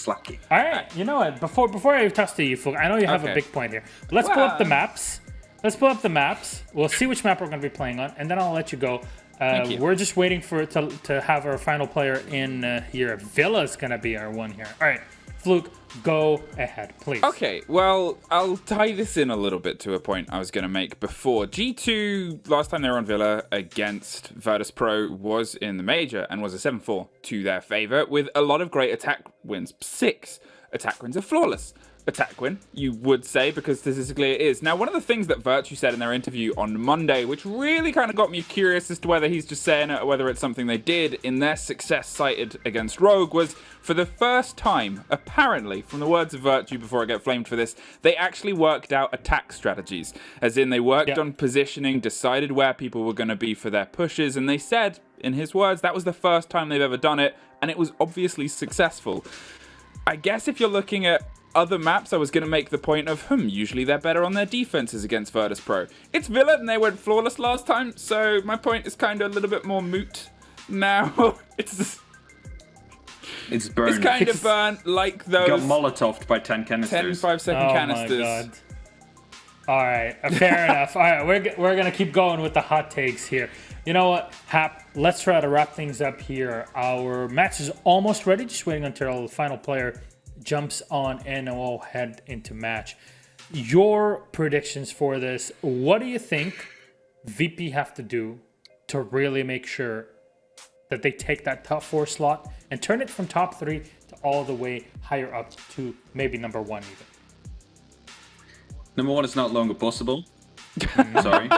slacky. All right, you know what? Before I toss to you, Fluke, I know you have a big point here. Let's pull up the maps. We'll see which map we're going to be playing on, and then I'll let you go. We're just waiting for it to have our final player in here. Villa's going to be our one here. All right, Fluke, go ahead, please. Okay, well, I'll tie this in a little bit to a point I was going to make before. G2, last time they were on Villa against Virtus.Pro, was in the major and was a 7-4 to their favor with a lot of great attack wins. 6 attack wins are flawless. Attack win, you would say, because statistically it is. Now, one of the things that Virtue said in their interview on Monday, which really kind of got me curious as to whether he's just saying it or whether it's something they did in their success cited against Rogue, was for the first time, apparently, from the words of Virtue before I get flamed for this, they actually worked out attack strategies. As in, they worked on positioning, decided where people were going to be for their pushes, and they said, in his words, that was the first time they've ever done it, and it was obviously successful. I guess if you're looking at other maps, I was going to make the point of, usually they're better on their defenses against Virtus.Pro. It's Villa, and they went flawless last time, so my point is kind of a little bit more moot now. It's burned. It's kind of burnt like those. Got molotoved by 10 canisters. 10 5-second canisters. My God. All right, fair enough. All right, we're going to keep going with the hot takes here. You know what, Hap, let's try to wrap things up here. Our match is almost ready, just waiting until the final player jumps on and we'll head into match. Your predictions for this, what do you think VP have to do to really make sure that they take that top 4 slot and turn it from top 3 to all the way higher up to maybe number 1 even? Number 1 is not longer possible. Sorry.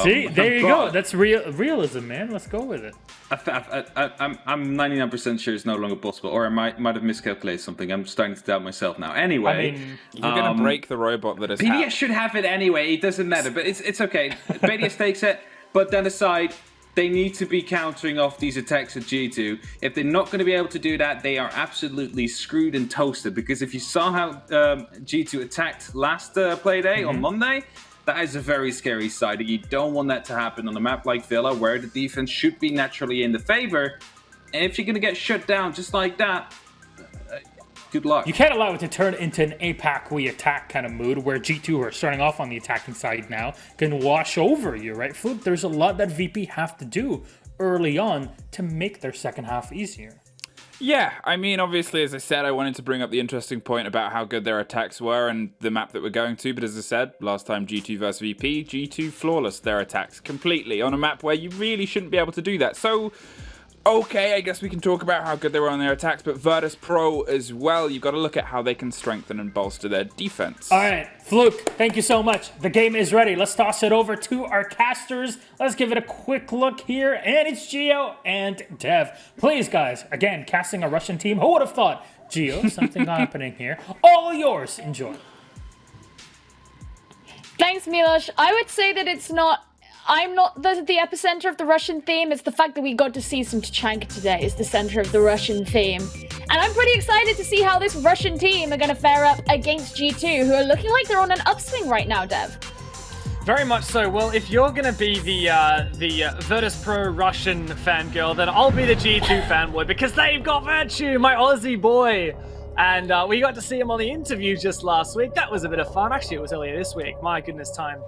See, there you go. That's realism, man. Let's go with it. I'm 99% sure it's no longer possible, or I might have miscalculated something. I'm starting to doubt myself now. Anyway, I mean, you're gonna break the robot that is. BDS should have it anyway. It doesn't matter, but it's okay. BDS takes it, but then aside, they need to be countering off these attacks at G2. If they're not going to be able to do that, they are absolutely screwed and toasted. Because if you saw how G2 attacked last Playday on Monday, that is a very scary side. You don't want that to happen on a map like Villa, where the defense should be naturally in the favor. And if you're going to get shut down just like that, good luck. You can't allow it to turn into an APAC we attack kind of mood, where G2, who are starting off on the attacking side now, can wash over you, right, Fluke? There's a lot that VP have to do early on to make their second half easier. Yeah, I mean, obviously, as I said, I wanted to bring up the interesting point about how good their attacks were and the map that we're going to, but as I said, last time G2 versus VP, G2 flawless their attacks completely on a map where you really shouldn't be able to do that. So, okay, I guess we can talk about how good they were on their attacks, but Virtus.Pro as well, you've got to look at how they can strengthen and bolster their defense. All right, Fluke, thank you so much. The game is ready. Let's toss it over to our casters. Let's give it a quick look here, and it's Gio and Dev. Please, guys, again, casting a Russian team. Who would have thought? Gio, something happening here. All yours. Enjoy. Thanks, Milos. I would say that I'm not the epicenter of the Russian theme. It's the fact that we got to see some Tachanka today is the center of the Russian theme. And I'm pretty excited to see how this Russian team are going to fare up against G2, who are looking like they're on an upswing right now, Dev. Very much so. Well, if you're going to be the Virtus.Pro Russian fangirl, then I'll be the G2 fanboy, because they've got Virtue, my Aussie boy. And we got to see him on the interview just last week. That was a bit of fun. Actually, it was earlier this week. My goodness time.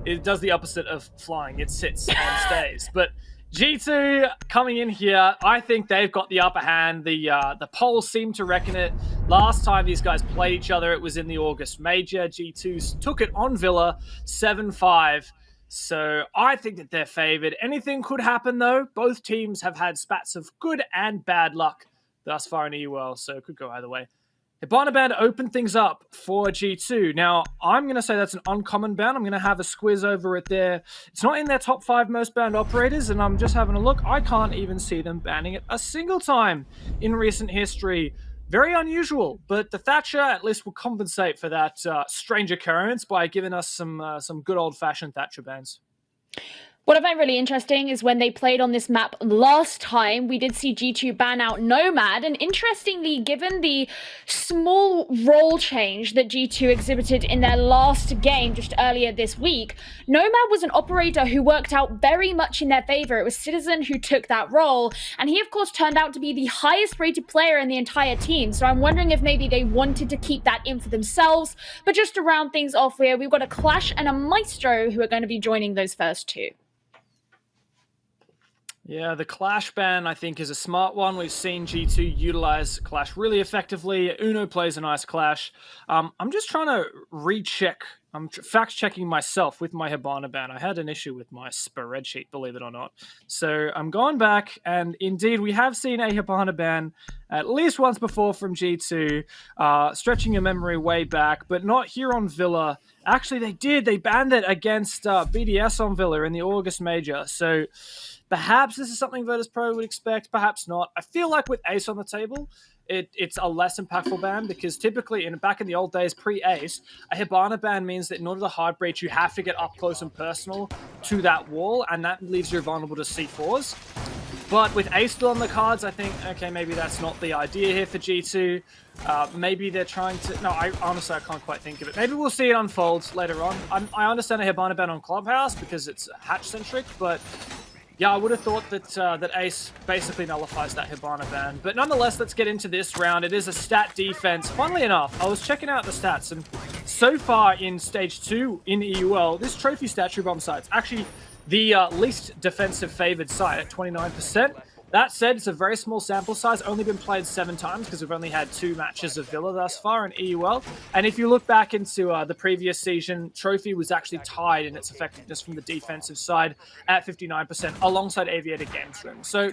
It does the opposite of flying. It sits and stays. But G2 coming in here, I think they've got the upper hand. The polls seem to reckon it. Last time these guys played each other, it was in the August Major. G2 took it on Villa, 7-5. So I think that they're favored. Anything could happen, though. Both teams have had spats of good and bad luck thus far in EUL, so it could go either way. Hibana Band opened things up for G2. Now, I'm going to say that's an uncommon ban. I'm going to have a squiz over it there. It's not in their top 5 most banned operators, and I'm just having a look. I can't even see them banning it a single time in recent history. Very unusual, but the Thatcher at least will compensate for that strange occurrence by giving us some good old-fashioned Thatcher bans. What I find really interesting is when they played on this map last time, we did see G2 ban out Nomad, and interestingly, given the small role change that G2 exhibited in their last game just earlier this week, Nomad was an operator who worked out very much in their favor. It was Citizen who took that role, and he of course turned out to be the highest rated player in the entire team, so I'm wondering if maybe they wanted to keep that in for themselves. But just to round things off here, we've got a Clash and a Maestro who are going to be joining those first two. Yeah, the Clash ban, I think, is a smart one. We've seen G2 utilize Clash really effectively. Uno plays a nice Clash. I'm just trying to recheck. I'm fact-checking myself with my Hibana ban. I had an issue with my spreadsheet, believe it or not. So I'm going back, and indeed, we have seen a Hibana ban at least once before from G2, stretching your memory way back, but not here on Villa. Actually, they did. They banned it against BDS on Villa in the August Major. So perhaps this is something Virtus.Pro would expect, perhaps not. I feel like with Ace on the table, it's a less impactful ban, because typically back in the old days, pre-Ace, a Hibana ban means that in order to hard breach, you have to get up close and personal to that wall, and that leaves you vulnerable to C4s. But with Ace still on the cards, I think, okay, maybe that's not the idea here for G2. Maybe they're trying to... No, honestly, I can't quite think of it. Maybe we'll see it unfold later on. I understand a Hibana ban on Clubhouse because it's hatch-centric, but yeah, I would have thought that that Ace basically nullifies that Hibana ban. But nonetheless, let's get into this round. It is a stat defense. Funnily enough, I was checking out the stats, and so far in Stage 2 in EUL, this trophy statue bomb site's actually the least defensive favored site at 29%. That said, it's a very small sample size, only been played 7 times because we've only had 2 matches of Villa thus far in EUL. And if you look back into the previous season, Trophy was actually tied in its effectiveness from the defensive side at 59% alongside Aviator Games Room. So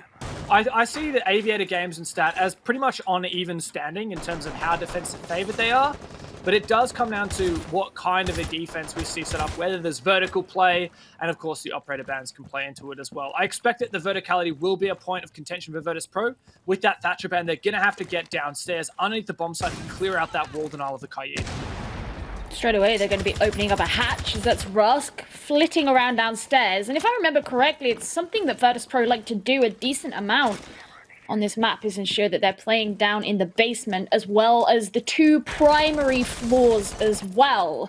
I see the Aviator Games and Stat as pretty much on even standing in terms of how defensive favored they are. But it does come down to what kind of a defense we see set up, whether there's vertical play, and of course the operator bans can play into it as well. I expect that the verticality will be a point of contention for Virtus.Pro. With that Thatcher ban, they're going to have to get downstairs underneath the bomb site and clear out that wall denial of the Kaid. Straight away, they're going to be opening up a hatch, as that's Rusk flitting around downstairs. And if I remember correctly, it's something that Virtus.Pro like to do a decent amount on this map, is ensure that they're playing down in the basement as well as the 2 primary floors as well.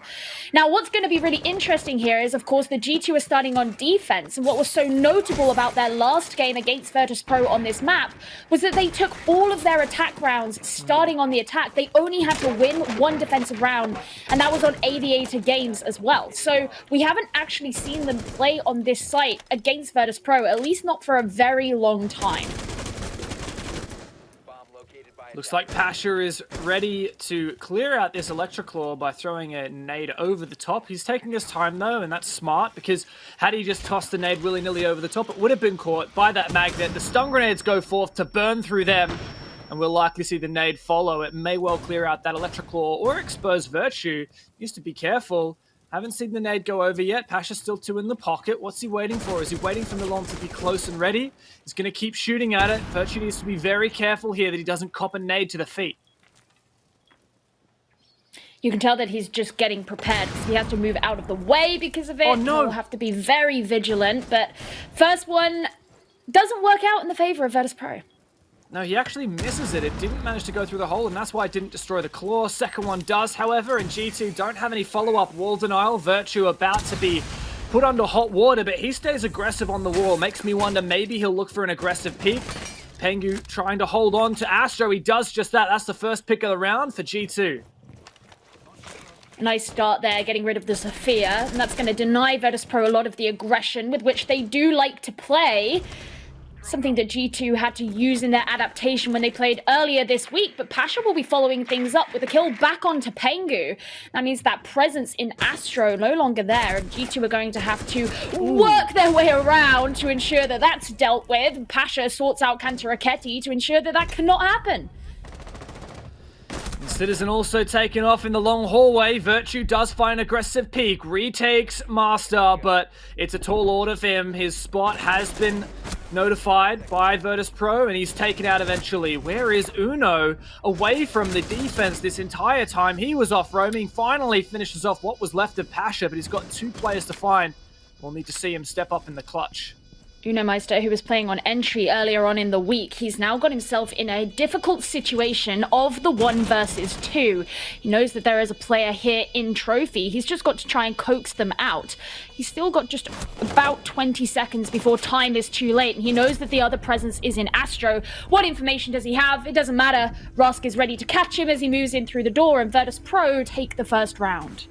Now, what's going to be really interesting here is, of course, the G2 are starting on defense, and what was so notable about their last game against Virtus.Pro on this map was that they took all of their attack rounds starting on the attack. They only had to win 1 defensive round, and that was on Aviator Games as well. So we haven't actually seen them play on this site against Virtus.Pro, at least not for a very long time. Looks like Pasha is ready to clear out this Electroclaw by throwing a nade over the top. He's taking his time though, and that's smart, because had he just tossed the nade willy-nilly over the top, it would have been caught by that magnet. The stun grenades go forth to burn through them, and we'll likely see the nade follow. It may well clear out that Electroclaw or expose Virtue. Needs to be careful. Haven't seen the nade go over yet. Pasha's still 2 in the pocket. What's he waiting for? Is he waiting for Milan to be close and ready? He's going to keep shooting at it. Virtue needs to be very careful here that he doesn't cop a nade to the feet. You can tell that he's just getting prepared because he has to move out of the way because of it. Oh, no. He'll have to be very vigilant. But first one doesn't work out in the favor of Virtus.Pro. No, he actually misses it. It didn't manage to go through the hole, and that's why it didn't destroy the claw. Second one does, however, and G2 don't have any follow-up wall denial. Virtue about to be put under hot water, but he stays aggressive on the wall. Makes me wonder, maybe he'll look for an aggressive peek. Pengu trying to hold on to Astro. He does just that. That's the first pick of the round for G2. Nice start there, getting rid of the Sophia, and that's going to deny Virtus.Pro a lot of the aggression with which they do like to play. Something that G2 had to use in their adaptation when they played earlier this week, but Pasha will be following things up with a kill back onto Pengu. That means that presence in Astro no longer there, and G2 are going to have to work their way around to ensure that that's dealt with. Pasha sorts out Kantaraketi to ensure that that cannot happen. Citizen also taken off in the long hallway. Virtue does find an aggressive peek, retakes Master, but it's a tall order for him. His spot has been notified by Virtus.Pro, and he's taken out eventually. Where is Uno? Away from the defense this entire time. He was off roaming, finally finishes off what was left of Pasha, but he's got 2 players to find. we'll need to see him step up in the clutch. Uno Meister, who was playing on entry earlier on in the week, he's now got himself in a difficult situation of the 1 versus 2. He knows that there is a player here in Trophy. He's just got to try and coax them out. He's still got just about 20 seconds before time is too late, and he knows that the other presence is in Astro. What information does he have? It doesn't matter. Rask is ready to catch him as he moves in through the door, and Virtus.Pro take the first round.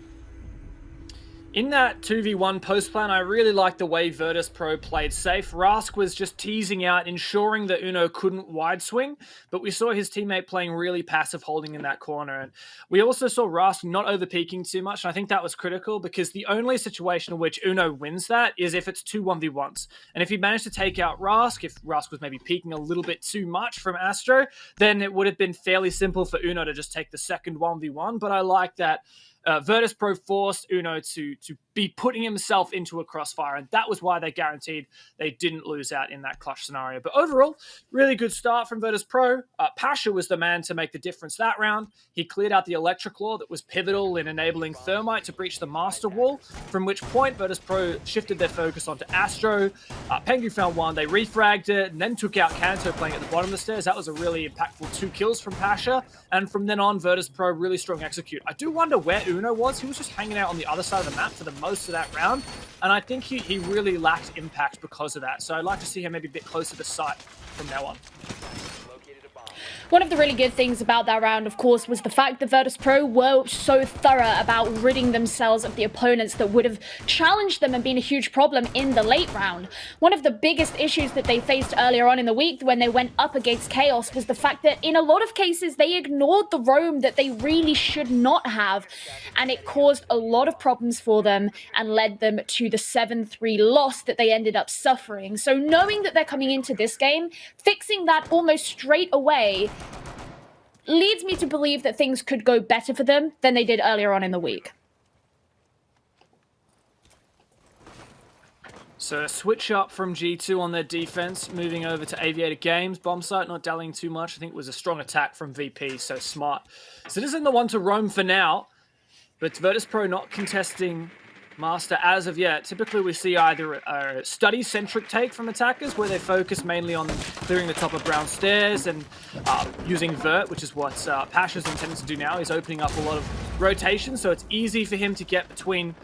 In that 2v1 post plan, I really liked the way Virtus.Pro played safe. Rask was just teasing out, ensuring that Uno couldn't wide swing, but we saw his teammate playing really passive, holding in that corner. And we also saw Rask not over-peaking too much, and I think that was critical because the only situation in which Uno wins that is if it's 2 1v1s. And if he managed to take out Rask, if Rask was maybe peaking a little bit too much from Astro, then it would have been fairly simple for Uno to just take the second 1v1, but I like that Virtus.Pro forced Uno to be putting himself into a crossfire, and that was why they guaranteed they didn't lose out in that clutch scenario. But overall, really good start from Virtus.Pro. Pasha was the man to make the difference that round. He cleared out the Electric Claw that was pivotal in enabling Thermite to breach the Master Wall, from which point Virtus.Pro shifted their focus onto Astro. Pengu found one, they refragged it, and then took out Kanto playing at the bottom of the stairs. That was a really impactful 2 kills from Pasha, and from then on, Virtus.Pro really strong execute. I do wonder where Uno was. He was just hanging out on the other side of the map for the most of that round, and I think he really lacked impact because of that. So I'd like to see him maybe a bit closer to sight from now on. One of the really good things about that round, of course, was the fact that Virtus.Pro were so thorough about ridding themselves of the opponents that would have challenged them and been a huge problem in the late round. One of the biggest issues that they faced earlier on in the week when they went up against Chaos was the fact that in a lot of cases they ignored the roam that they really should not have, and it caused a lot of problems for them and led them to the 7-3 loss that they ended up suffering. So knowing that they're coming into this game, fixing that almost straight away leads me to believe that things could go better for them than they did earlier on in the week. So a switch up from G2 on their defense, moving over to Aviator Games. Bomb site not dallying too much. I think it was a strong attack from VP, so smart. Citizen the one to roam for now, but Virtus.Pro not contesting Master as of yet. Typically we see either a study-centric take from attackers where they focus mainly on clearing the top of brown stairs and using Vert, which is what Pasha's intending to do now. He's opening up a lot of rotations, so it's easy for him to get between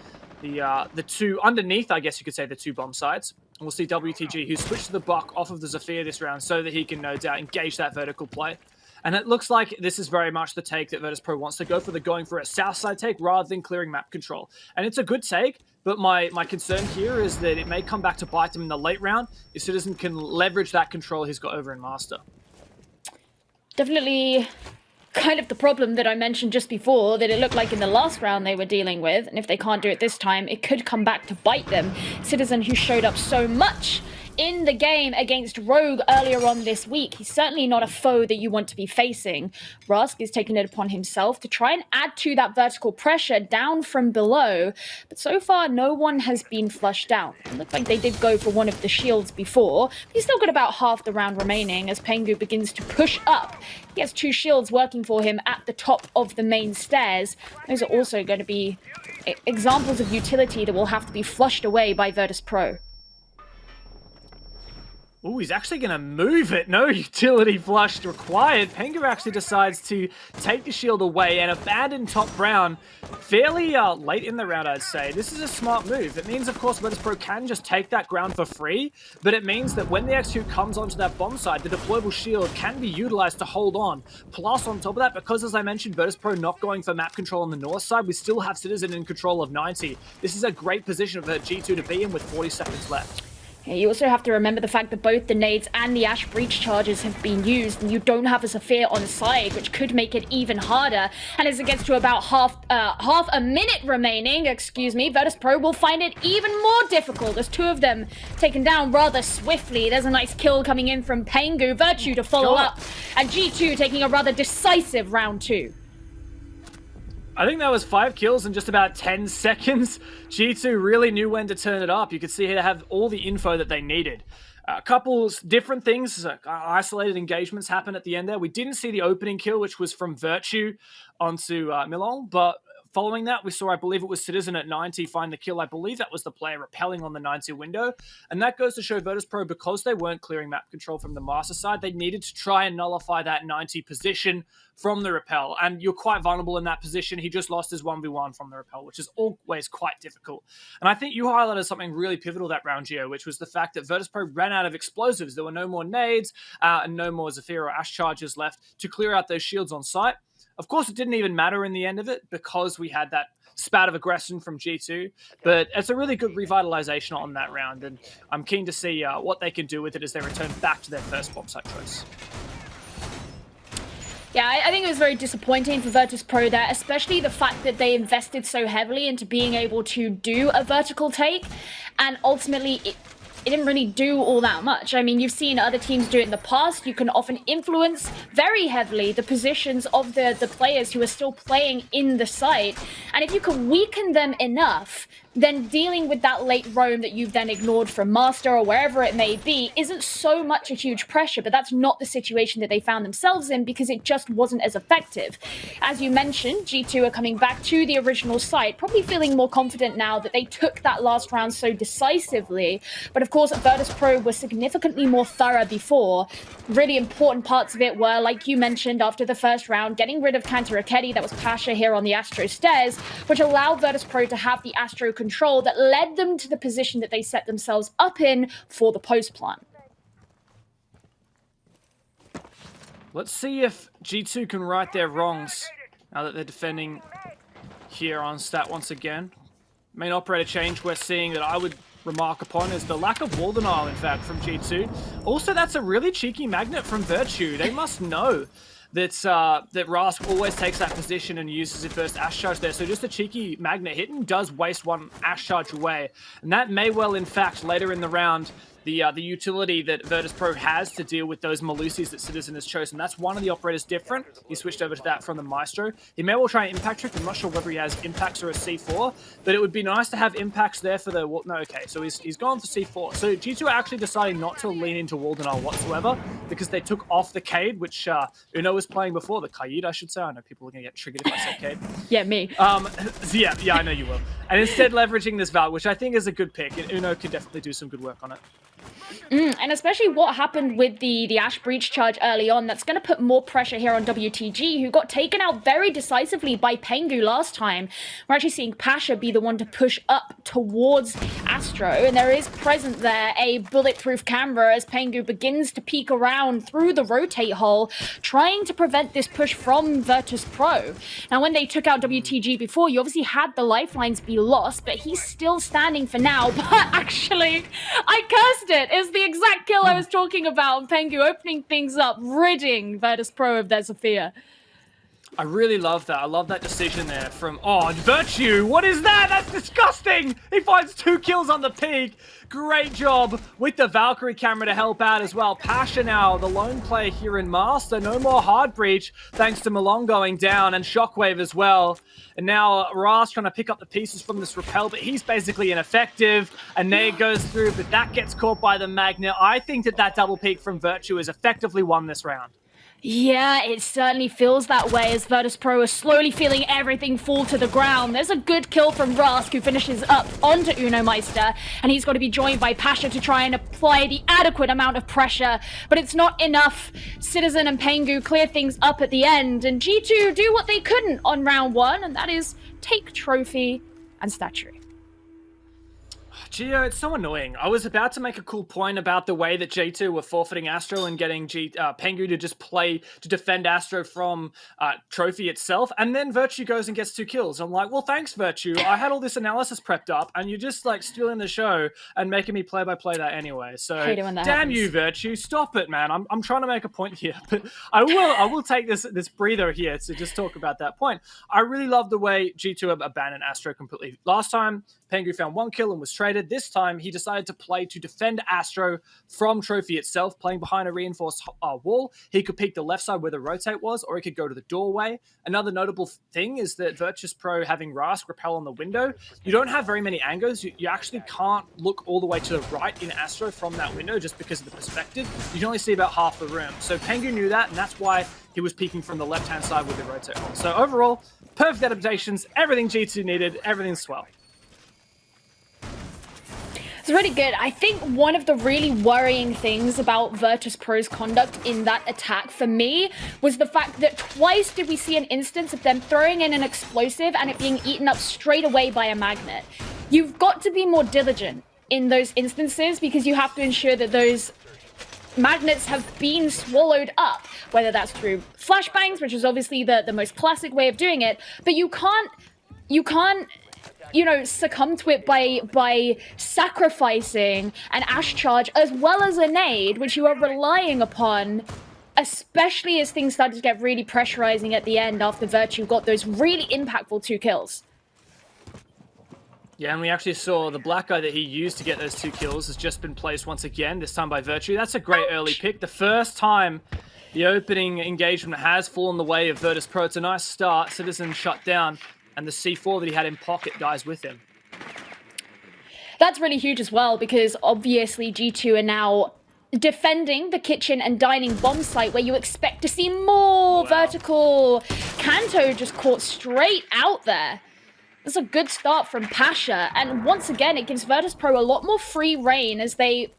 the two underneath, I guess you could say, the 2 bomb sites. And we'll see WTG, who switched to the Buck off of the Zephyr this round so that he can no doubt engage that vertical play. And it looks like this is very much the take that Virtus.Pro wants to go for. They're going for a south side take rather than clearing map control. And it's a good take, but my concern here is that it may come back to bite them in the late round if Citizen can leverage that control he's got over in Master. Definitely kind of the problem that I mentioned just before, that it looked like in the last round they were dealing with, and if they can't do it this time, it could come back to bite them. Citizen, who showed up so much in the game against Rogue earlier on this week, he's certainly not a foe that you want to be facing. Rask is taking it upon himself to try and add to that vertical pressure down from below, but so far no one has been flushed down. It looked like they did go for one of the shields before, but he's still got about half the round remaining as Pengu begins to push up. He has 2 shields working for him at the top of the main stairs. Those are also going to be examples of utility that will have to be flushed away by Virtus.Pro. Ooh, he's actually going to move it. No utility flush required. Pengu actually decides to take the shield away and abandon top brown fairly late in the round, I'd say. This is a smart move. It means, of course, Virtus.Pro can just take that ground for free, but it means that when the execute comes onto that bomb side, the deployable shield can be utilized to hold on. Plus, on top of that, because, as I mentioned, Virtus.Pro not going for map control on the north side, we still have Citizen in control of 90. This is a great position for G2 to be in with 40 seconds left. You also have to remember the fact that both the nades and the Ash Breach charges have been used, and you don't have a Zephyr on side, which could make it even harder. And as it gets to about half a minute remaining, Virtus.Pro will find it even more difficult as 2 of them taken down rather swiftly. There's a nice kill coming in from Pengu, Virtue to follow up, and G2 taking a rather decisive round 2. I think that was 5 kills in just about 10 seconds. G2 really knew when to turn it up. You could see here they have all the info that they needed. A couple different things, isolated engagements happen at the end there. We didn't see the opening kill, which was from Virtue onto Milong, but following that, we saw, I believe it was Citizen at 90 find the kill. I believe that was the player repelling on the 90 window. And that goes to show Virtus.Pro, because they weren't clearing map control from the master side, they needed to try and nullify that 90 position from the repel. And you're quite vulnerable in that position. He just lost his 1v1 from the repel, which is always quite difficult. And I think you highlighted something really pivotal that round, Gio, which was the fact that Virtus.Pro ran out of explosives. There were no more nades and no more Zephyr or Ash charges left to clear out those shields on site. Of course, it didn't even matter in the end of it because we had that spat of aggression from G2, but it's a really good revitalization on that round, and I'm keen to see what they can do with it as they return back to their first bomb site choice. Yeah, I think it was very disappointing for Virtus.Pro there, especially the fact that they invested so heavily into being able to do a vertical take, and ultimately it didn't really do all that much. I mean, you've seen other teams do it in the past. You can often influence very heavily the positions of the players who are still playing in the site. And if you can weaken them enough, then dealing with that late roam that you've then ignored from Master or wherever it may be isn't so much a huge pressure, but that's not the situation that they found themselves in because it just wasn't as effective. As you mentioned, G2 are coming back to the original site, probably feeling more confident now that they took that last round so decisively. But of course, Virtus.Pro was significantly more thorough before. Really important parts of it were, like you mentioned, after the first round, getting rid of Kantaraketi, that was Pasha here on the Astro stairs, which allowed Virtus.Pro to have the Astro control that led them to the position that they set themselves up in for the post plan. Let's see if G2 can right their wrongs now that they're defending here on stat once again. Main operator change we're seeing that I would remark upon is the lack of wall denial, in fact, from G2. Also, that's a really cheeky magnet from Virtue. They must know that Rask always takes that position and uses his first Ash charge there. So just a cheeky magnet hitting does waste one Ash charge away. And that may well, in fact, later in the round, the utility that Virtus.Pro has to deal with those Malusis that Citizen has chosen. That's one of the operators different. He switched over to that from the Maestro. He may well try an Impact Trick. I'm not sure whether he has Impacts or a C4, but it would be nice to have Impacts there for the... No, okay, so he's gone for C4. So G2 are actually deciding not to lean into wall denial whatsoever because they took off the Cade, which Uno was playing before, the Kaid, I should say. I know people are going to get triggered if I say Cade. Yeah, me. So yeah, I know you will. And instead leveraging this Val, which I think is a good pick. And Uno could definitely do some good work on it. And especially what happened with the Ash Breach charge early on, that's going to put more pressure here on WTG, who got taken out very decisively by Pengu last time. We're actually seeing Pasha be the one to push up towards Astro, and there is present there a bulletproof camera as Pengu begins to peek around through the rotate hole, trying to prevent this push from Virtus.Pro. Now, when they took out WTG before, you obviously had the lifelines be lost, but he's still standing for now. But actually, I cursed it. It's the exact kill I was talking about. Pengu opening things up, ridding Virtus.Pro of their Zephyr. I really love that. I love that decision there from... Oh, Virtue! What is that? That's disgusting! He finds 2 kills on the peak. Great job with the Valkyrie camera to help out as well. Pasha now, the lone player here in Master. No more hard breach thanks to Malong going down and Shockwave as well. And now Ras trying to pick up the pieces from this repel, but he's basically ineffective. A nade goes through, but that gets caught by the magnet. I think that double peak from Virtue has effectively won this round. Yeah, it certainly feels that way as Virtus.Pro is slowly feeling everything fall to the ground. There's a good kill from Rask, who finishes up onto Uno Meister, and he's got to be joined by Pasha to try and apply the adequate amount of pressure, but it's not enough. Citizen and Pengu clear things up at the end, and G2 do what they couldn't on round 1, and that is take trophy and statuary. Gio, it's so annoying. I was about to make a cool point about the way that G2 were forfeiting Astro and getting Pengu to just play to defend Astro from Trophy itself, and then Virtue goes and gets 2 kills. I'm like, well, thanks, Virtue. I had all this analysis prepped up, and you're just like stealing the show and making me play-by-play that anyway. So, damn you, Virtue. Stop it, man. I'm trying to make a point here, but I will take this breather here to just talk about that point. I really love the way G2 abandoned Astro completely. Last time, Pengu found 1 kill and was traded. This time, he decided to play to defend Astro from Trophy itself, playing behind a reinforced wall. He could peek the left side where the rotate was, or he could go to the doorway. Another notable thing is that Virtus.Pro having Rask repel on the window, you don't have very many angles. You actually can't look all the way to the right in Astro from that window just because of the perspective. You can only see about half the room. So Pengu knew that, and that's why he was peeking from the left-hand side with the rotate hole. So overall, perfect adaptations, everything G2 needed, everything's swell. It's really good. I think one of the really worrying things about Virtus.Pro's conduct in that attack for me was the fact that twice did we see an instance of them throwing in an explosive and it being eaten up straight away by a magnet. You've got to be more diligent in those instances because you have to ensure that those magnets have been swallowed up, whether that's through flashbangs, which is obviously the most classic way of doing it, but you can't you know, succumb to it by sacrificing an Ash charge as well as a nade, which you are relying upon, especially as things started to get really pressurizing at the end after Virtue got those really impactful 2 kills. Yeah, and we actually saw the black guy that he used to get those 2 kills has just been placed once again, this time by Virtue. That's a great early pick. The first time the opening engagement has fallen the way of Virtus.Pro. It's a nice start. Citizen shut down. And the C4 that he had in pocket dies with him. That's really huge as well, because obviously G2 are now defending the kitchen and dining bomb site where you expect to see more vertical. Kanto just caught straight out there. That's a good start from Pasha. And once again, it gives Virtus.Pro a lot more free reign as they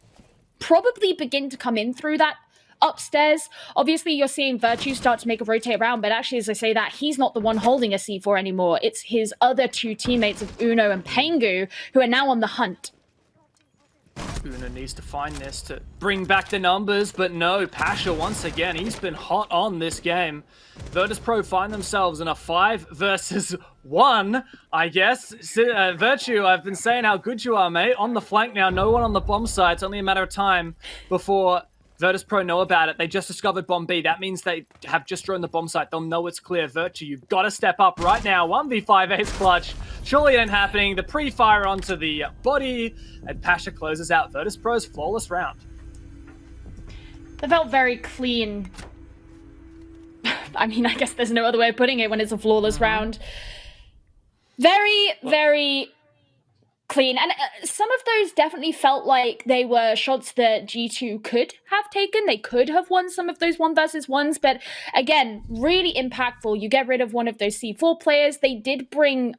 probably begin to come in through that upstairs. Obviously, you're seeing Virtue start to make a rotate around, but actually, as I say that, he's not the one holding a C4 anymore. It's his other 2 teammates of Uno and Pengu, who are now on the hunt. Uno needs to find this to bring back the numbers, but no, Pasha, once again, he's been hot on this game. Virtus.Pro find themselves in a 5 versus 1, I guess. Virtue, I've been saying how good you are, mate. On the flank now, no one on the bomb side. It's only a matter of time before Virtus.Pro know about it. They just discovered bomb B. That means they have just drawn the bomb site. They'll know it's clear. Virtue, you've got to step up right now. 1v5 ace clutch. Surely it ain't happening. The pre-fire onto the body. And Pasha closes out Virtus.Pro's flawless round. That felt very clean. I mean, I guess there's no other way of putting it when it's a flawless round. Very, very clean. And some of those definitely felt like they were shots that G2 could have taken. They could have won some of those 1 versus 1s, but again, really impactful. You get rid of one of those C4 players. They did bring,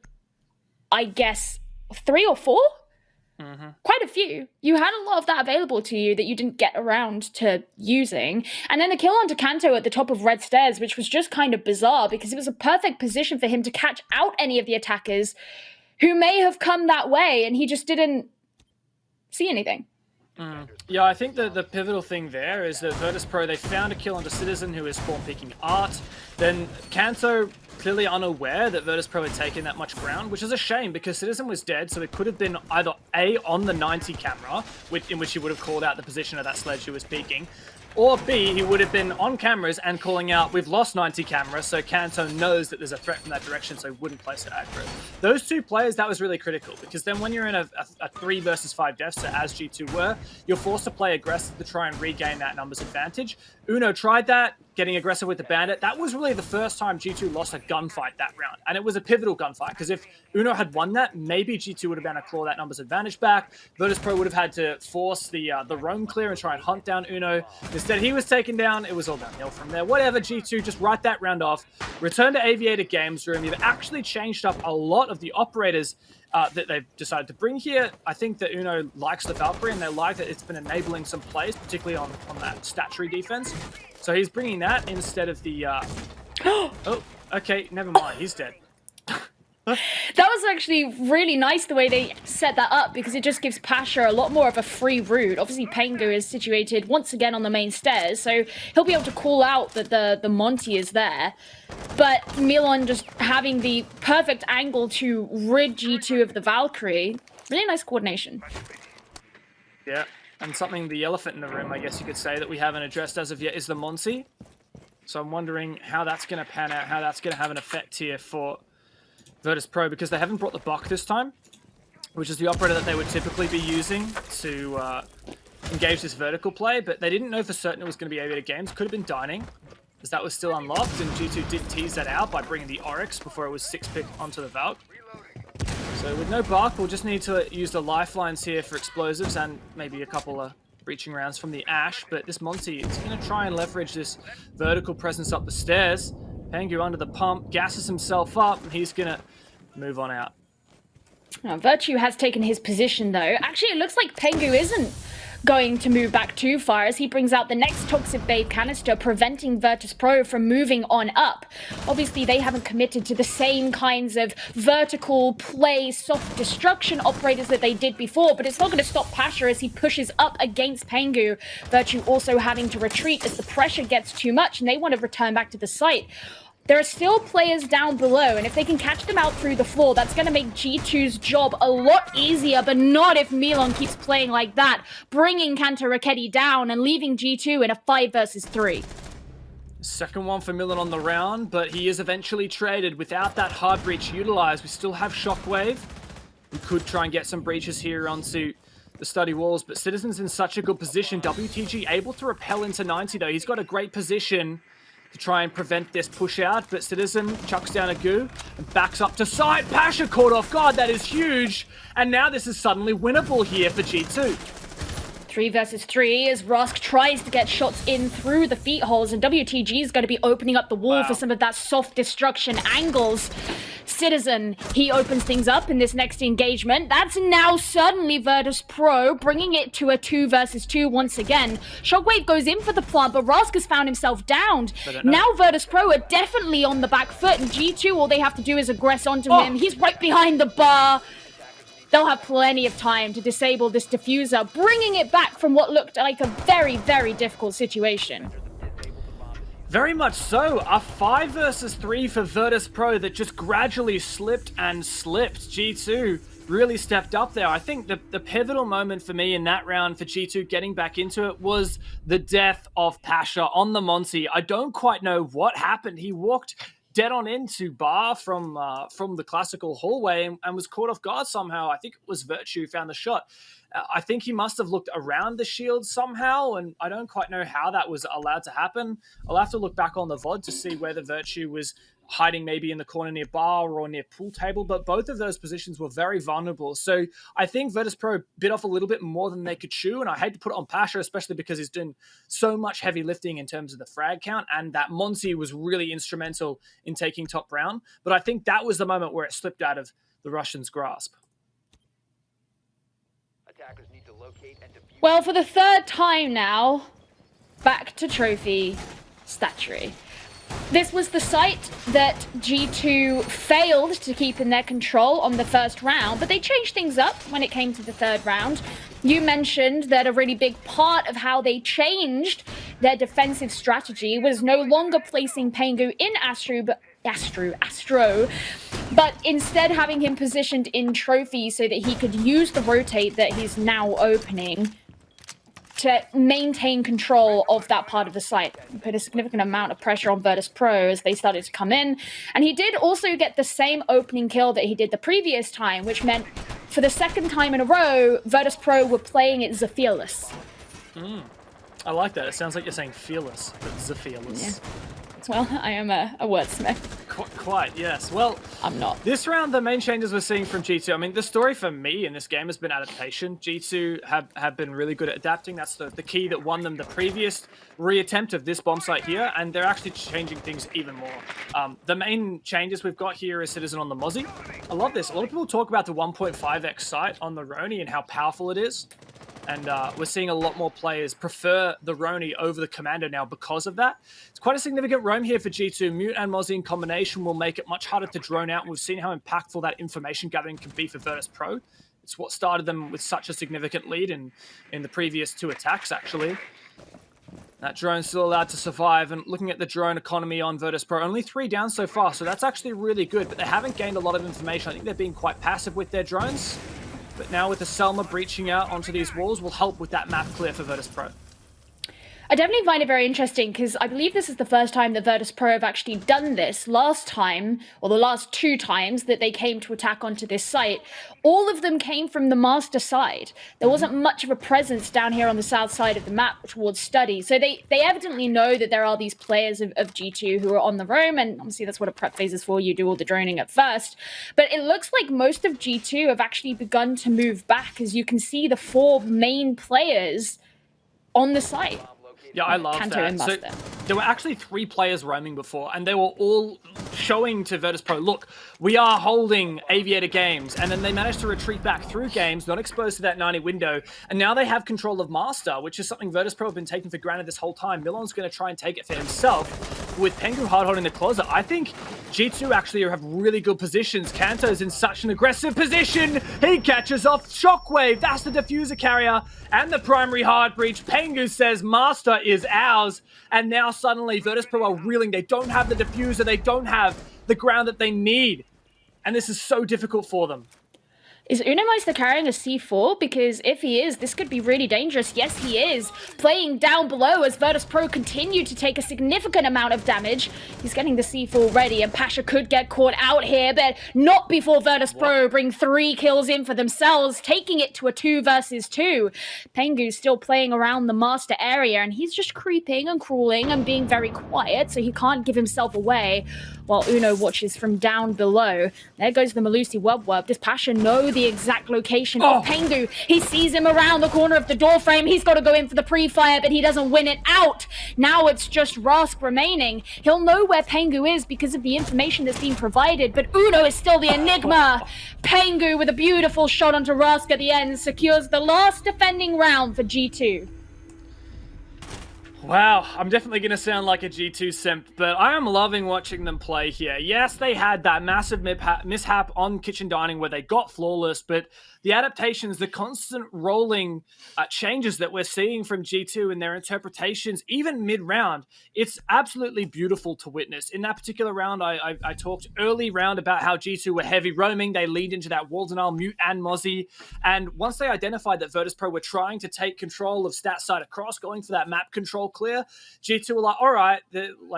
I guess, 3 or 4? Quite a few. You had a lot of that available to you that you didn't get around to using. And then the kill onto Kanto at the top of red stairs, which was just kind of bizarre because it was a perfect position for him to catch out any of the attackers who may have come that way, and he just didn't see anything. Yeah, I think the pivotal thing there is that Virtus.Pro, they found a kill onto Citizen, who is spawn picking Art. Then Kanto, clearly unaware that Virtus.Pro had taken that much ground, which is a shame because Citizen was dead, so it could have been either A, on the 90 camera, in which he would have called out the position of that sledge who was peeking, or B, he would have been on cameras and calling out, we've lost 90 cameras, so Kanto knows that there's a threat from that direction, so he wouldn't place it accurate. Those 2 players, that was really critical, because then when you're in a 3 versus 5 deficit, as G2 were, you're forced to play aggressive to try and regain that numbers advantage. Uno tried that, getting aggressive with the Bandit. That was really the first time G2 lost a gunfight that round, and it was a pivotal gunfight, because if Uno had won that, maybe G2 would have been able to claw that numbers advantage back. Virtus.Pro would have had to force the roam clear and try and hunt down Uno. Instead, he was taken down. It was all downhill from there. Whatever, G2, just write that round off. Return to Aviator Games Room. You've actually changed up a lot of the operators that they've decided to bring here. I think that Uno likes the Valkyrie, and they like that it's been enabling some plays, particularly on that stat tree defense. So he's bringing that instead of the... Oh, okay, never mind. He's dead. That was actually really nice the way they set that up because it just gives Pasha a lot more of a free route. Obviously, Pengu is situated once again on the main stairs, so he'll be able to call out that the Monty is there. But Milan just having the perfect angle to rid G2 of the Valkyrie. Really nice coordination. Yeah, and something, the elephant in the room, I guess you could say, that we haven't addressed as of yet is the Monty. So I'm wondering how that's going to pan out, how that's going to have an effect here for Virtus.Pro, because they haven't brought the Buck this time, which is the operator that they would typically be using to engage this vertical play, but they didn't know for certain it was going to be Aviator Games. Could have been Dining, as that was still unlocked, and G2 did tease that out by bringing the Oryx before it was 6-pick onto the Valk. So with no Buck, we'll just need to use the lifelines here for explosives and maybe a couple of breaching rounds from the Ash, but this Monty is going to try and leverage this vertical presence up the stairs. Pengu under the pump, gasses himself up, and he's gonna move on out. Now, Virtue has taken his position, though. Actually, it looks like Pengu isn't going to move back too far as he brings out the next Toxic Bathe canister, preventing Virtus.Pro from moving on up. Obviously, they haven't committed to the same kinds of vertical play, soft destruction operators that they did before, but it's not going to stop Pasha as he pushes up against Pengu. Virtue also having to retreat as the pressure gets too much and they want to return back to the site. There are still players down below, and if they can catch them out through the floor, that's going to make G2's job a lot easier, but not if Milon keeps playing like that, bringing Kantaraketi down and leaving G2 in a 5 versus 3. Second one for Milon on the round, but he is eventually traded without that hard breach utilized. We still have Shockwave. We could try and get some breaches here onto the study walls, but Citizen's in such a good position. WTG able to repel into 90, though. He's got a great position to try and prevent this push out, but Citizen chucks down a goo and backs up to side. Pasha caught off guard, that is huge. And now this is suddenly winnable here for G2. 3 versus 3 as Rusk tries to get shots in through the feet holes, and WTG is going to be opening up the wall for some of that soft destruction angles. Citizen, he opens things up in this next engagement. That's now suddenly Virtus.Pro bringing it to a 2 versus 2 once again. Shockwave goes in for the plant, but Rusk has found himself downed. Now Virtus.Pro are definitely on the back foot, and G2, all they have to do is aggress onto him. He's right behind the bar. They'll have plenty of time to disable this diffuser, bringing it back from what looked like a very, very difficult situation. Very much so. A 5 versus 3 for Virtus.Pro that just gradually slipped and slipped. G2 really stepped up there. I think the pivotal moment for me in that round for G2 getting back into it was the death of Pasha on the Monty. I don't quite know what happened. He walked dead on into bar from the classical hallway and was caught off guard somehow. I think it was Virtue who found the shot. I think he must have looked around the shield somehow, and I don't quite know how that was allowed to happen. I'll have to look back on the VOD to see whether Virtue was hiding maybe in the corner near bar or near pool table, but both of those positions were very vulnerable. So I think Virtus.Pro bit off a little bit more than they could chew, and I hate to put it on Pasha, especially because he's doing so much heavy lifting in terms of the frag count, and that Monty was really instrumental in taking top round. But I think that was the moment where it slipped out of the Russians' grasp. Well, for the third time now, back to trophy statuary. This was the site that G2 failed to keep in their control on the first round, but they changed things up when it came to the third round. You mentioned that a really big part of how they changed their defensive strategy was no longer placing Pengu in Astro, but instead having him positioned in trophy so that he could use the rotate that he's now opening to maintain control of that part of the site. He put a significant amount of pressure on Virtus.Pro as they started to come in. And he did also get the same opening kill that he did the previous time, which meant for the second time in a row, Virtus.Pro were playing it Zephyrless. I like that. It sounds like you're saying fearless, but Zephyrless. Yeah. Well, I am a wordsmith. Quite, yes. Well, I'm not. This round, the main changes we're seeing from G2, I mean, the story for me in this game has been adaptation. G2 have been really good at adapting. That's the key that won them the previous reattempt of this bomb site here, and they're actually changing things even more. The main changes we've got here is Citizen on the Mozzie. I love this. A lot of people talk about the 1.5x sight on the Roni and how powerful it is. And we're seeing a lot more players prefer the Roni over the Commander now because of that. It's quite a significant roam here for G2. Mute and Mozzie in combination will make it much harder to drone out. We've seen how impactful that information gathering can be for Virtus.Pro. It's what started them with such a significant lead in the previous 2 attacks, actually. That drone's still allowed to survive, and looking at the drone economy on Virtus.Pro, only 3 down so far, so that's actually really good, but they haven't gained a lot of information. I think they're being quite passive with their drones. But now with the Selma breaching out onto these walls will help with that map clear for Virtus.Pro. I definitely find it very interesting because I believe this is the first time that Virtus.Pro have actually done this. Last time, or the last 2 times that they came to attack onto this site, all of them came from the master side. There wasn't much of a presence down here on the south side of the map towards study. So they evidently know that there are these players of G2 who are on the roam, and obviously that's what a prep phase is for. You do all the droning at first. But it looks like most of G2 have actually begun to move back, as you can see the 4 main players on the site. Yeah, I love Kanto that. and So Master. there were actually 3 players roaming before, and they were all showing to Virtus.Pro, look, we are holding Aviator Games, and then they managed to retreat back through games, not exposed to that 90 window, and now they have control of Master, which is something Virtus.Pro have been taking for granted this whole time. Milon's going to try and take it for himself. With Pengu hard holding the closet, I think G2 actually have really good positions. Kanto's in such an aggressive position. He catches off Shockwave. That's the diffuser carrier and the primary hard breach. Pengu says Master is ours. And now suddenly Virtus.Pro are reeling. They don't have the diffuser. They don't have the ground that they need. And this is so difficult for them. Is Unameister carrying a C4? Because if he is, this could be really dangerous. Yes, he is. Playing down below as Virtus.Pro continue to take a significant amount of damage. He's getting the C4 ready, and Pasha could get caught out here, but not before Virtus.Pro bring 3 kills in for themselves, taking it to a 2 versus 2. Pengu's still playing around the master area, and he's just creeping and crawling and being very quiet, so he can't give himself away, while Uno watches from down below. There goes the Malusi Wub. Does Pasha know the exact location of Pengu? He sees him around the corner of the doorframe. He's got to go in for the pre-fire, but he doesn't win it out. Now it's just Rask remaining. He'll know where Pengu is because of the information that's being provided, but Uno is still the enigma. Pengu with a beautiful shot onto Rask at the end secures the last defending round for G2. Wow, I'm definitely going to sound like a G2 simp, but I am loving watching them play here. Yes, they had that massive mishap on Kitchen Dining where they got flawless, but the adaptations, the constant rolling changes that we're seeing from G2 and their interpretations, even mid-round, it's absolutely beautiful to witness. In that particular round, I talked early round about how G2 were heavy roaming. They leaned into that wall denial, mute and Mozzie, and once they identified that Virtus.Pro were trying to take control of stat side across, going for that map control clear, G2 were like, all right,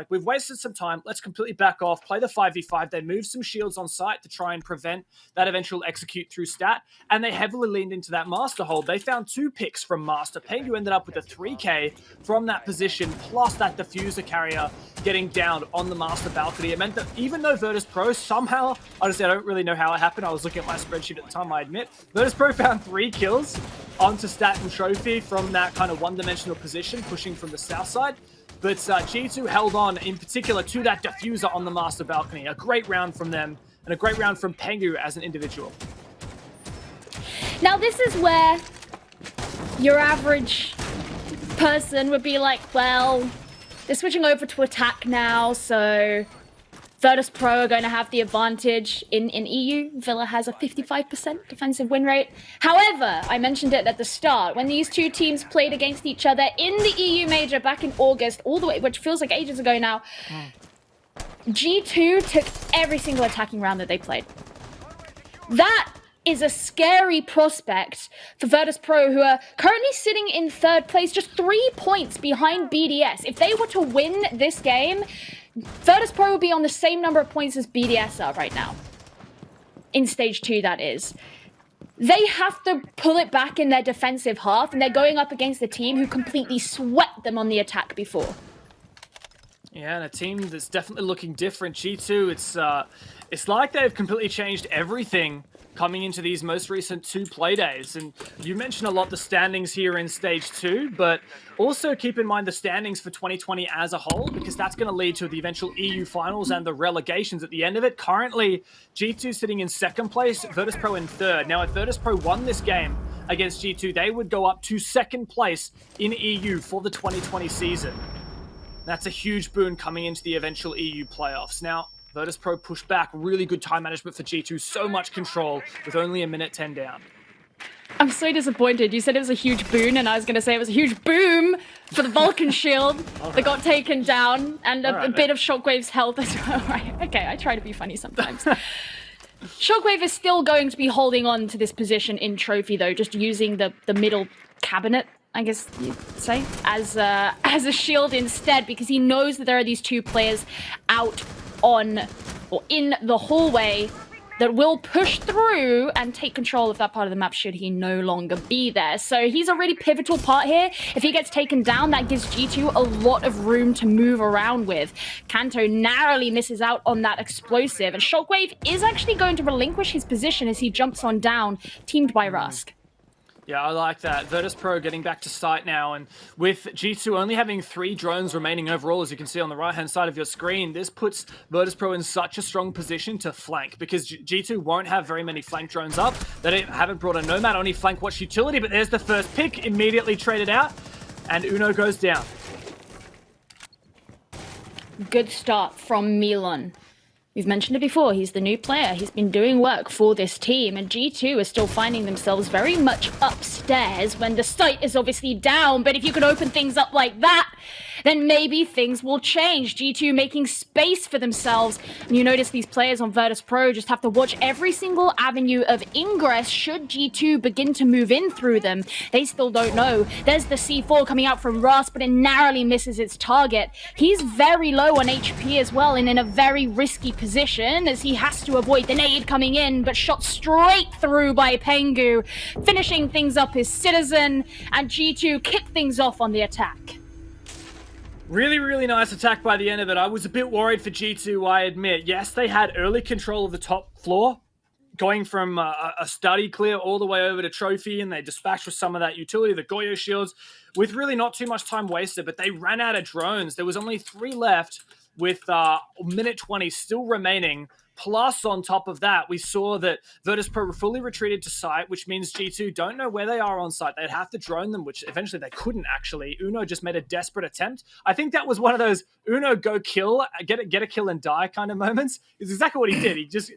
we've wasted some time. Let's completely back off, play the 5v5. They moved some shields on site to try and prevent that eventual execute through stat, and they heavily leaned into that Master hold. They found 2 picks from Master. Pengu ended up with a 3k from that position, plus that diffuser carrier getting down on the Master balcony. It meant that even though Virtus.Pro somehow, honestly, I don't really know how it happened. I was looking at my spreadsheet at the time, I admit. Virtus.Pro found 3 kills onto Stat and Trophy from that kind of one-dimensional position, pushing from the south side. But G2 held on, in particular, to that diffuser on the Master balcony. A great round from them, and a great round from Pengu as an individual. Now this is where your average person would be like, well, they're switching over to attack now, so Virtus.Pro are going to have the advantage in EU. Villa has a 55% defensive win rate. However, I mentioned it at the start, when these two teams played against each other in the EU Major back in August, all the way, which feels like ages ago now, G2 took every single attacking round that they played. That is a scary prospect for Virtus.Pro, who are currently sitting in 3rd place, just 3 points behind BDS. If they were to win this game, Virtus.Pro would be on the same number of points as BDS are right now. In Stage 2, that is. They have to pull it back in their defensive half, and they're going up against a team who completely swept them on the attack before. Yeah, and a team that's definitely looking different. G2, it's like they've completely changed everything coming into these most recent 2 Playdays. And you mentioned a lot the standings here in Stage 2, but also keep in mind the standings for 2020 as a whole, because that's going to lead to the eventual EU finals and the relegations at the end of it. Currently, G2 sitting in 2nd place, Virtus.Pro in 3rd. Now, if Virtus.Pro won this game against G2, they would go up to 2nd place in EU for the 2020 season. That's a huge boon coming into the eventual EU playoffs. Now, Virtus.Pro pushed back, really good time management for G2, so much control with only a minute 10 down. I'm so disappointed. You said it was a huge boon, and I was going to say it was a huge boom for the Vulcan shield that got taken down, and a bit of Shockwave's health as well. Right. Okay, I try to be funny sometimes. Shockwave is still going to be holding on to this position in Trophy, though, just using the middle cabinet, I guess you'd say, as a shield instead, because he knows that there are these 2 players out on or in the hallway that will push through and take control of that part of the map should he no longer be there. So he's a really pivotal part here. If he gets taken down, that gives G2 a lot of room to move around with. Kanto narrowly misses out on that explosive, and Shockwave is actually going to relinquish his position as he jumps on down, teamed by Rask. Yeah, I like that. Virtus.Pro getting back to site now, and with G2 only having 3 drones remaining overall, as you can see on the right-hand side of your screen, this puts Virtus.Pro in such a strong position to flank, because G2 won't have very many flank drones up. They haven't brought a Nomad on any flank watch utility, but there's the first pick, immediately traded out, and Uno goes down. Good start from Milan. We've mentioned it before, he's the new player. He's been doing work for this team, and G2 is still finding themselves very much upstairs when the site is obviously down. But if you can open things up like that, then maybe things will change. G2 making space for themselves. And you notice these players on Virtus.Pro just have to watch every single avenue of ingress should G2 begin to move in through them. They still don't know. There's the C4 coming out from Rust, but it narrowly misses its target. He's very low on HP as well, and in a very risky position as he has to avoid the nade coming in, but shot straight through by Pengu. Finishing things up is Citizen, and G2 kick things off on the attack. Really, really nice attack by the end of it. I was a bit worried for G2, I admit. Yes, they had early control of the top floor, going from a study clear all the way over to trophy, and they dispatched with some of that utility, the Goyo shields, with really not too much time wasted, but they ran out of drones. There was only 3 left with minute 20 still remaining. Plus, on top of that, we saw that Virtus.Pro fully retreated to site, which means G2 don't know where they are on site. They'd have to drone them, which eventually they couldn't actually. Uno just made a desperate attempt. I think that was one of those Uno go kill, get a kill and die kind of moments. It's exactly what he did. He just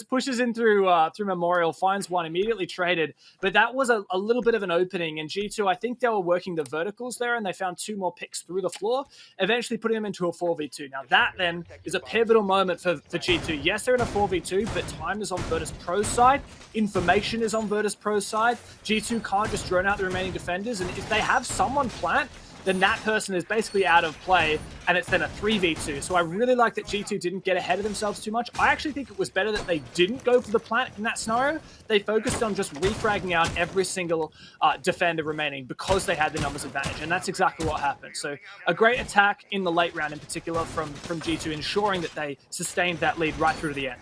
pushes in through Memorial, finds one, immediately traded. But that was a little bit of an opening, and G2, I think they were working the verticals there, and they found 2 more picks through the floor, eventually putting them into a 4v2. Now that then is a pivotal moment for G2. Yes, they're in a 4v2, but time is on Virtus.Pro's side. Information is on Virtus.Pro's side. G2 can't just drone out the remaining defenders, and if they have someone plant, then that person is basically out of play, and it's then a 3v2. So I really like that G2 didn't get ahead of themselves too much. I actually think it was better that they didn't go for the plant in that scenario. They focused on just refragging out every single defender remaining because they had the numbers advantage, and that's exactly what happened. So a great attack in the late round in particular from G2, ensuring that they sustained that lead right through to the end.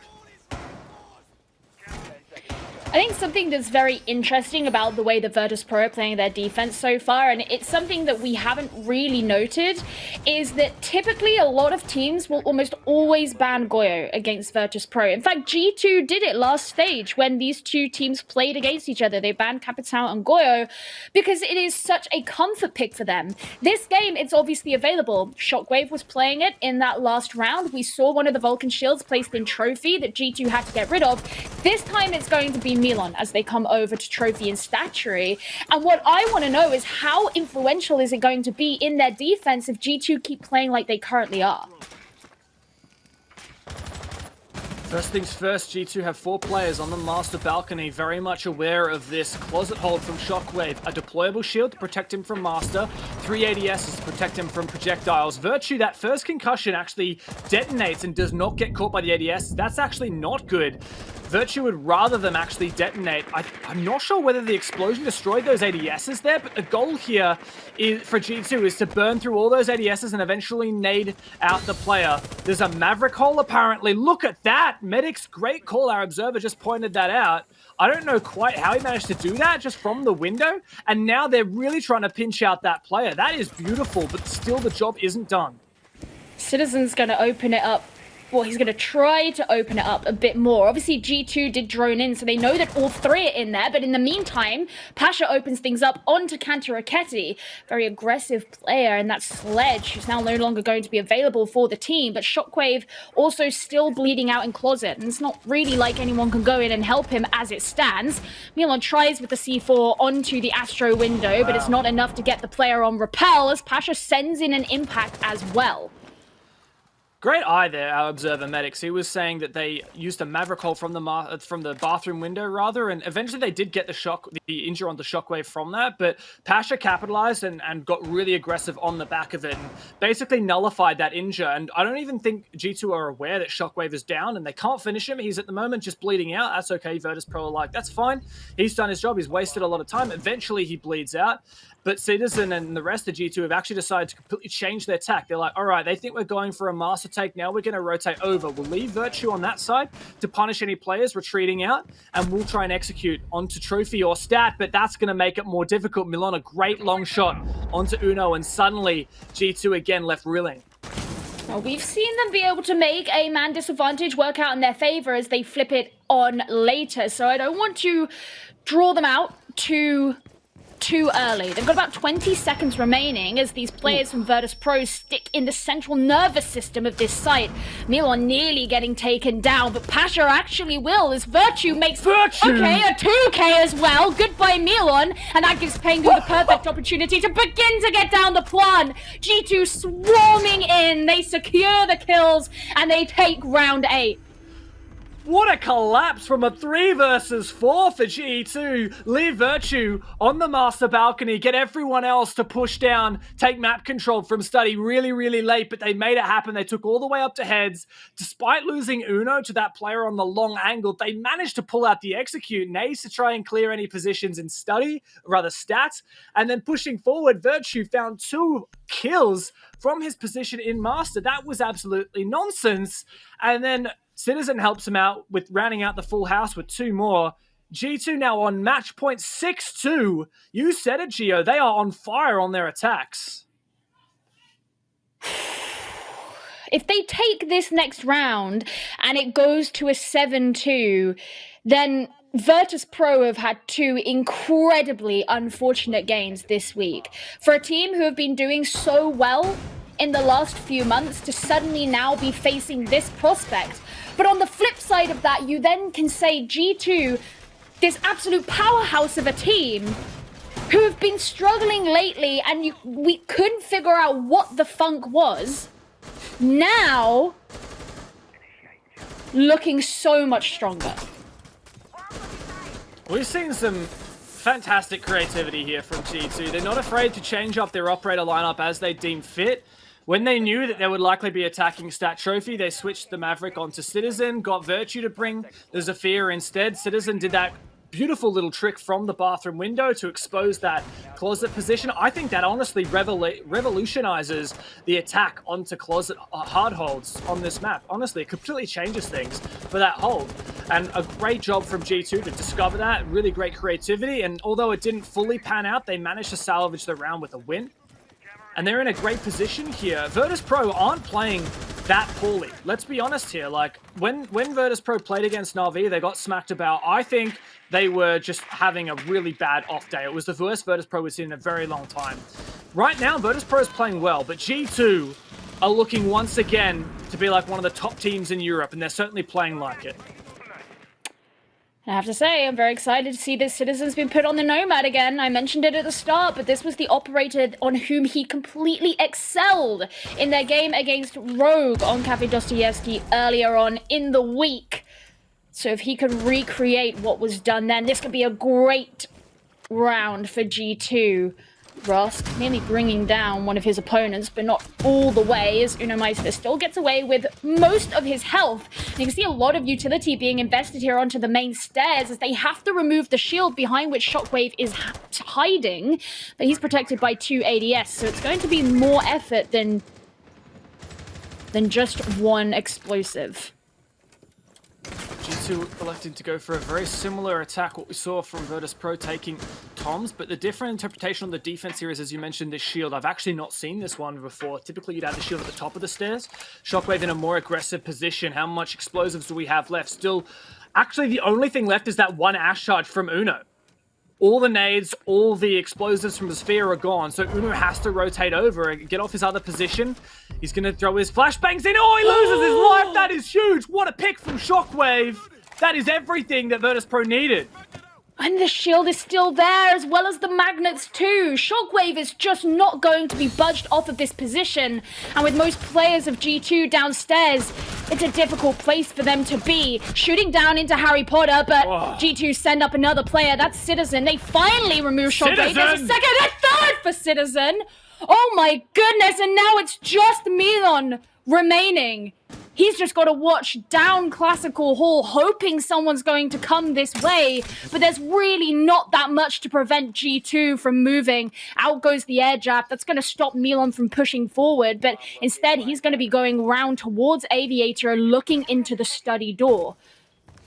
I think something that's very interesting about the way the Virtus.Pro are playing their defense so far, and it's something that we haven't really noted, is that typically a lot of teams will almost always ban Goyo against Virtus.Pro. In fact, G2 did it last stage when these 2 teams played against each other. They banned Capital and Goyo because it is such a comfort pick for them. This game, it's obviously available. Shockwave was playing it in that last round. We saw one of the Vulcan shields placed in Trophy that G2 had to get rid of. This time it's going to be Milan as they come over to Trophy and Statuary. And what I want to know is how influential is it going to be in their defense if G2 keep playing like they currently are? First things first, G2 have 4 players on the master balcony, very much aware of this closet hold from Shockwave, a deployable shield to protect him from master, 3 ADSs to protect him from projectiles. Virtue, that first concussion actually detonates and does not get caught by the ADS. That's actually not good. Virtue would rather them actually detonate. I'm not sure whether the explosion destroyed those ADSs there, but the goal here for G2 is to burn through all those ADSs and eventually nade out the player. There's a Maverick hole apparently. Look at that! Medic's great call. Our observer just pointed that out. I don't know quite how he managed to do that just from the window, and now they're really trying to pinch out that player. That is beautiful, but still the job isn't done. Citizen's going to open it up. Well, he's going to try to open it up a bit more. Obviously, G2 did drone in, so they know that all 3 are in there. But in the meantime, Pasha opens things up onto Kantaraketi. Very aggressive player, and that's Sledge, who's now no longer going to be available for the team. But Shockwave also still bleeding out in closet, and it's not really like anyone can go in and help him as it stands. Milan tries with the C4 onto the Astro window, but it's not enough to get the player on rappel, as Pasha sends in an impact as well. Great eye there, our observer Medics. He was saying that they used a Maverick hole from the bathroom window, rather, and eventually they did get the injure on the Shockwave from that, but Pasha capitalized and got really aggressive on the back of it and basically nullified that injure. And I don't even think G2 are aware that Shockwave is down and they can't finish him. He's at the moment just bleeding out. That's okay. Virtus.Pro are like, that's fine. He's done his job. He's wasted a lot of time. Eventually he bleeds out. But Citizen and the rest of G2 have actually decided to completely change their tack. They're like, all right, they think we're going for a master take now. We're going to rotate over. We'll leave Virtue on that side to punish any players retreating out, and we'll try and execute onto Trophy or Stat, but that's going to make it more difficult. Milan, a great long shot onto Uno, and suddenly G2 again left reeling. Well, we've seen them be able to make a man disadvantage work out in their favor as they flip it on later, so I don't want to draw them out too early. They've got about 20 seconds remaining as these players from Virtus.Pro stick in the central nervous system of this site. Milan nearly getting taken down, but Pasha actually will as Virtue makes okay, a 2k as well. Goodbye Milan, and that gives Pengu the perfect opportunity to begin to get down the plan. G2 swarming in, they secure the kills, and they take round 8. What a collapse from a 3 versus 4 for G2. Leave Virtue on the master balcony, get everyone else to push down, take map control from Study really, really late, but they made it happen. They took all the way up to heads. Despite losing Uno to that player on the long angle, they managed to pull out the execute. Nays to try and clear any positions in Study, rather Stats, and then pushing forward, Virtue found 2 kills from his position in master. That was absolutely nonsense. And then Citizen helps him out with rounding out the full house with 2 more. G2 now on match point 6-2. You said it, Gio. They are on fire on their attacks. If they take this next round and it goes to a 7-2, then Virtus.Pro have had 2 incredibly unfortunate games this week. For a team who have been doing so well in the last few months to suddenly now be facing this prospect. But on the flip side of that, you then can say G2, this absolute powerhouse of a team who have been struggling lately and we couldn't figure out what the funk was, now looking so much stronger. We've seen some fantastic creativity here from G2. They're not afraid to change up their operator lineup as they deem fit. When they knew that they would likely be attacking Stat Trophy, they switched the Maverick onto Citizen, got Virtue to bring the Zephyr instead. Citizen did that beautiful little trick from the bathroom window to expose that closet position. I think that honestly revolutionizes the attack onto closet hard holds on this map. Honestly, it completely changes things for that hold. And a great job from G2 to discover that. Really great creativity. And although it didn't fully pan out, they managed to salvage the round with a win. And they're in a great position here. Virtus.Pro aren't playing that poorly. Let's be honest here. Like, when Virtus.Pro played against Na'Vi, they got smacked about. I think they were just having a really bad off day. It was the worst Virtus.Pro we've seen in a very long time. Right now, Virtus.Pro is playing well, but G2 are looking once again to be like one of the top teams in Europe, and they're certainly playing like it. I have to say, I'm very excited to see this Citizen's been put on the Nomad again. I mentioned it at the start, but this was the operator on whom he completely excelled in their game against Rogue on Cafe Dostoevsky earlier on in the week. So if he can recreate what was done then, this could be a great round for G2. Rosk nearly bringing down one of his opponents, but not all the way, as Uno Meister still gets away with most of his health. And you can see a lot of utility being invested here onto the main stairs as they have to remove the shield behind which Shockwave is hiding. But he's protected by 2 ADS, so it's going to be more effort than just one explosive. G2 electing to go for a very similar attack, what we saw from Virtus.Pro taking Toms, but the different interpretation on the defense here is, as you mentioned, this shield. I've actually not seen this one before. Typically, you'd have the shield at the top of the stairs. Shockwave in a more aggressive position. How much explosives do we have left? Still, actually, the only thing left is that one Ash charge from Uno. All the nades, all the explosives from the Sphere are gone, so Uno has to rotate over and get off his other position. He's going to throw his flashbangs in. Oh, he loses his life. That is huge. What a pick from Shockwave. That is everything that Virtus.Pro needed. And the shield is still there, as well as the magnets too. Shockwave is just not going to be budged off of this position. And with most players of G2 downstairs, it's a difficult place for them to be. Shooting down into Harry Potter, but G2 send up another player. That's Citizen. They finally remove Shockwave. There's a second and third for Citizen. Oh my goodness, and now it's just Milan remaining. He's just got to watch down Classical Hall, hoping someone's going to come this way, but there's really not that much to prevent G2 from moving. Out goes the air jab. That's going to stop Milan from pushing forward, but instead he's going to be going round towards Aviator, looking into the study door.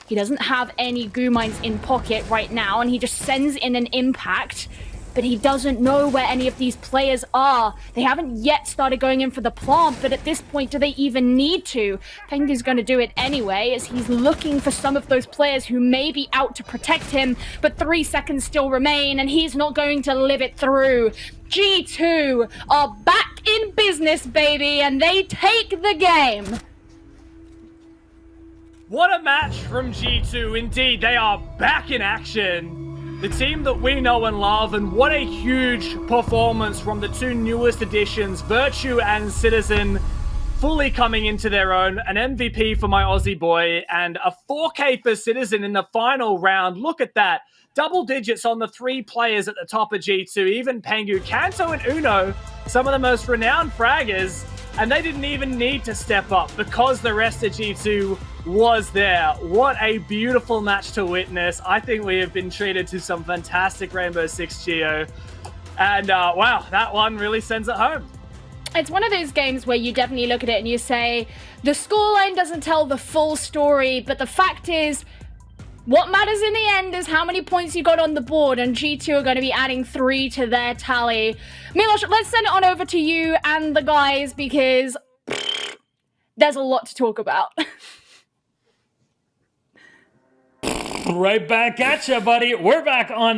He doesn't have any goo mines in pocket right now, and he just sends in an impact, but he doesn't know where any of these players are. They haven't yet started going in for the plant, but at this point, do they even need to? Pengu's going to do it anyway, as he's looking for some of those players who may be out to protect him, but 3 seconds still remain, and he's not going to live it through. G2 are back in business, baby, and they take the game. What a match from G2. Indeed, they are back in action. The team that we know and love, and what a huge performance from the two newest additions, Virtue and Citizen, fully coming into their own. An MVP for my Aussie boy, and a 4K for Citizen in the final round. Look at that. Double digits on the 3 players at the top of G2, even Pengu, Kanto, and Uno, some of the most renowned fraggers, and they didn't even need to step up because the rest of G2 was there. What a beautiful match to witness. I think we have been treated to some fantastic Rainbow Six Geo. And wow, that one really sends it home. It's one of those games where you definitely look at it and you say, the scoreline doesn't tell the full story, but the fact is, what matters in the end is how many points you got on the board, and G2 are going to be adding 3 to their tally. Milos, let's send it on over to you and the guys, because there's a lot to talk about. Right back at you, buddy. We're back on